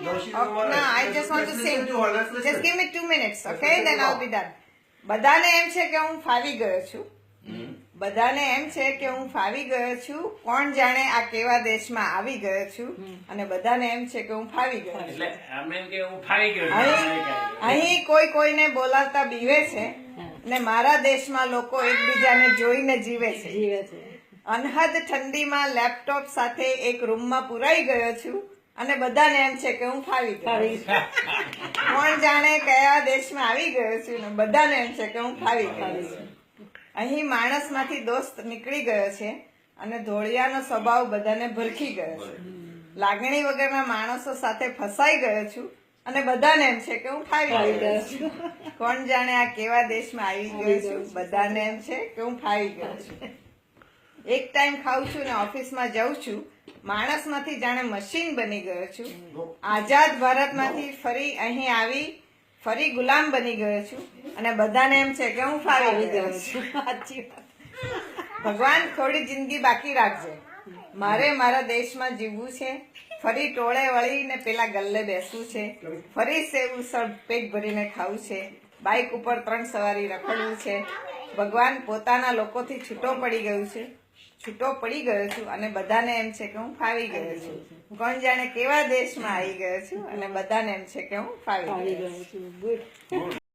No, I just want to sing. Just give me 2 minutes, okay? Then I'll be done. બધાને એમ છે કે હું ફાવી ગયો છું. બધાને એમ છે કે હું ફાવી ગયો છું. કોણ જાણે આ કેવા દેશમાં આવી ગયો છું. અને બધાને એમ છે કે હું ફાવી ગયો છું. અહીં કોઈ કોઈને બોલાવતા બીવે છે ને મારા દેશમાં લોકો એકબીજાને જોઈને જીવે છે. અનહદ ઠંડીમાં લેપટોપ સાથે એક રૂમમાં પુરાઈ ગયો છું અને બધાને એમ છે કે હું ફાવી ગયો. કોણ જાણે કયા દેશમાં આવી ગયો છું ને બધાને એમ છે કે હું ફાવી ગયો છું. અહીં માણસમાંથી દોસ્ત નીકળી ગયો છે અને ધોળિયાનો સ્વભાવ બધાને ભરખી ગયો છે. લાગણી વગરના માણસો સાથે ફસાઈ ગયો છું અને બધાને એમ છે કે હું ફાવી ગયો છું. કોણ જાણે આ કેવા દેશમાં આવી ગયો છું. બધાને એમ છે કે હું ફાવી ગયો છું. એક ટાઈમ ખાઉં છું ને ઓફિસમાં જાઉં છું. માણસમાંથી જાણે મશીન બની ગયો છું. આઝાદ ભારતમાંથી ફરી અહીં આવી ફરી ગુલામ બની ગયો છું અને બધાને એમ છે કે હું ફાવી ગયો છું. સાચી વાત. ભગવાન થોડી જિંદગી બાકી રાખજે. મારે મારા દેશમાં જીવવું છે. ફરી ટોળે વળીને પેલા ગલ્લે બેસવું છે. ફરી સેવ ઉસળ પેટ ભરીને ખાવું છે. બાઇક ઉપર 3 સવારી રખડવું છે. ભગવાન પોતાના લોકોથી છૂટો પડી ગયો છું અને બધાને એમ છે કે હું ફાવી ગયો છું. કોણ જાણે કેવા દેશમાં આવી ગયો છું અને બધાને એમ છે કે હું ફાવી ગયો છું.